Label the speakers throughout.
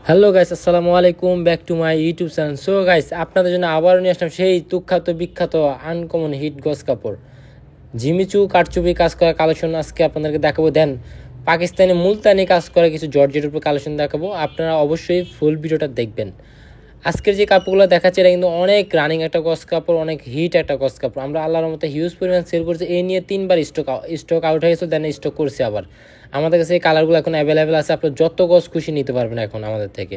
Speaker 1: Hello guys, আসসালামু আলাইকুম, back to my YouTube channel. So guys, আপনাদের জন্য আবারও নিয়ে আসলাম সেই বিখ্যাত আনকমন হিট গজ কাপড় জিমিচু কারচুপি কাজ করা কালেকশন আজকে আপনাদেরকে দেখাবো। দেন পাকিস্তানি মুলতানি কাজ করা কিছু জর্জেটের উপর কালেকশন দেখাবো। আপনারা অবশ্যই ফুল ভিডিওটা দেখবেন। আজকের যে কাপড়গুলো দেখাচ্ছে এটা কিন্তু অনেক রানিং একটা গজ কাপড়, অনেক হিট একটা গজ কাপড়। আমরা আল্লাহর মতো হিউজ পরিমাণ সেল করছি। এই নিয়ে 3বার স্টক আউট হয়ে গেছে, দেন স্টক করছে আবার। আমাদের কাছে এই কালারগুলো এখন অ্যাভেলেবেল আছে, আপনার যত গজ খুশি নিতে পারবেন এখন আমাদের থেকে।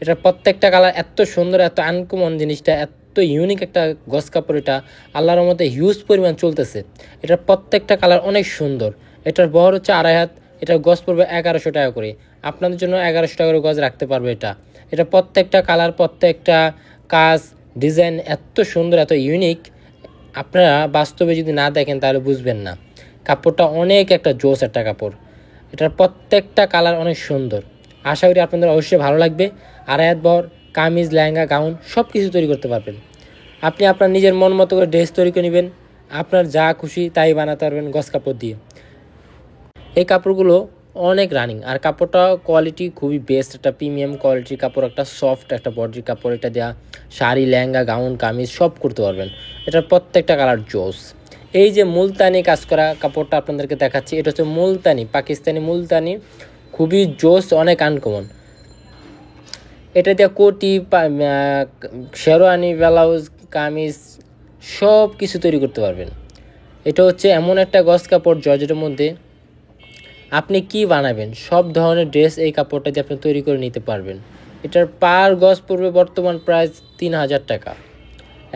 Speaker 1: এটার প্রত্যেকটা কালার এত সুন্দর, এত আনকমন, জিনিসটা এত ইউনিক একটা গজ কাপড়। এটা আল্লাহর মতো হিউজ পরিমাণ চলতেছে। এটার প্রত্যেকটা কালার অনেক সুন্দর। এটার বহর হচ্ছে 2.5 হাত। এটার গজ পড়বে 1100 টাকা করে। আপনাদের জন্য 1100 টাকা করে গজ রাখতে পারবে এটা। এটা প্রত্যেকটা কালার, প্রত্যেকটা কাজ, ডিজাইন এত সুন্দর, এত ইউনিক। আপনারা বাস্তবে যদি না দেখেন তাহলে বুঝবেন না। কাপড়টা অনেক একটা জোস একটা কাপড়। এটার প্রত্যেকটা কালার অনেক সুন্দর। আশা করি আপনাদের অবশ্যই ভালো লাগবে। আড়াই বহর কামিজ, লেহেঙ্গা, গাউন সব কিছু তৈরি করতে পারবেন। আপনি আপনার নিজের মন মতো করে ড্রেস তৈরি করে নেবেন। আপনার যা খুশি তাই বানাতে পারবেন গজ কাপড় দিয়ে। এই কাপড়গুলো অনেক রানিং, আর কাপড়টা কোয়ালিটি খুবই বেস্ট, একটা প্রিমিয়াম কোয়ালিটির কাপড়, একটা সফট একটা বডির কাপড়। এটা দেওয়া শাড়ি, লেহেঙ্গা, গাউন, কামিজ সব করতে পারবেন। এটার প্রত্যেকটা কালার জোস। এই যে মুলতানি কাজ করা কাপড়টা আপনাদেরকে দেখাচ্ছি, এটা হচ্ছে মুলতানি, পাকিস্তানি মুলতানি, খুবই জোস, অনেক আনকমন। এটা দিয়ে কোটি, শেরওয়ানি, ব্লাউজ, কামিজ সব কিছু তৈরি করতে পারবেন। এটা হচ্ছে এমন একটা গজ কাপড় জর্জেটের মধ্যে আপনি কি বানাবেন সব ধরনের ড্রেস এই কাপড়টা দিয়ে আপনি তৈরি করে নিতে পারবেন। এটার পার গজ পড়বে বর্তমান প্রাইস 3000 টাকা।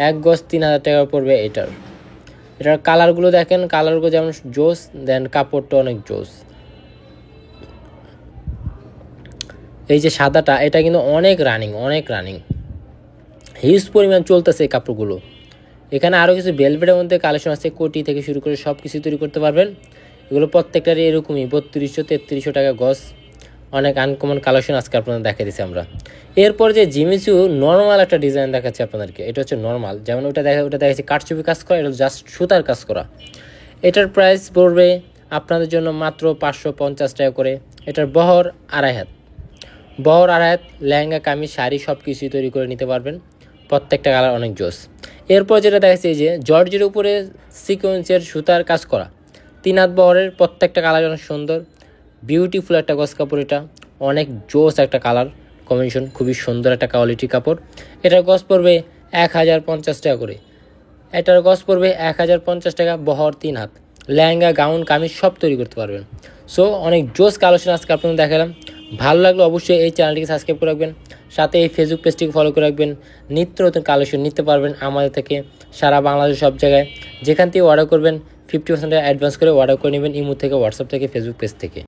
Speaker 1: এক গজ 3000 টাকা পড়বে এটার কালারগুলো দেখেন, কালারগুলো যেমন জোস, দেন কাপড়টা অনেক জোস। এই যে সাদাটা, এটা কিন্তু অনেক রানিং হিউজ পরিমাণ চলতেছে এই কাপড়গুলো। এখানে আরও কিছু ভেলভেটের মধ্যে কালেকশন আছে, কোটি থেকে শুরু করে সব কিছু তৈরি করতে পারবেন। এগুলো প্রত্যেকটারই এরকমই 3200-3300 টাকা গজ। অনেক আনকমন কালেকশন আজকে আপনাদের দেখা দিচ্ছি আমরা। এরপর যে জিমিচু নর্মাল একটা ডিজাইন দেখাচ্ছি আপনাদেরকে, এটা হচ্ছে নর্মাল। যেমন ওটা দেখাচ্ছি কারচুপি কাজ করা, এটা জাস্ট সুতার কাজ করা। এটার প্রাইস পড়বে আপনাদের জন্য মাত্র 550 টাকা করে। এটার বহর 2.5 হাত। লেহেঙ্গা, কামিজ, শাড়ি সব কিছুই তৈরি করে নিতে পারবেন। প্রত্যেকটা কালার অনেক জোস। এরপর যেটা দেখাচ্ছি যে জর্জের উপরে সিকোয়েন্সের সুতার কাজ করা 3 হাত বহরের, প্রত্যেকটা কালার অনেক সুন্দর, বিউটিফুল একটা গজ কাপড়। এটা অনেক জোস একটা কালার কম্বিনেশন, খুবই সুন্দর একটা কোয়ালিটির কাপড়। এটার গজ পড়বে 1050 টাকা করে। এটার গজ পড়বে 1050 টাকা, বহর 3 হাত। লেহেঙ্গা, গাউন, কামিজ সব তৈরি করতে পারবেন। সো অনেক জোস কালেকশন আজকে আপনাদের দেখালাম। ভালো লাগলো অবশ্যই এই চ্যানেলটিকে সাবস্ক্রাইব করে রাখবেন, সাথে এই ফেসবুক পেজটিকে ফলো করে রাখবেন। নিত্য নতুন কালেকশন নিতে পারবেন আমাদের থেকে সারা বাংলাদেশ সব জায়গায়। যেখান থেকে অর্ডার করবেন 50% অ্যাডভান্স করে অর্ডার করে নেবেন, ইমো থেকে, হোয়াটসঅ্যাপ থেকে, ফেসবুক পেজ থেকে।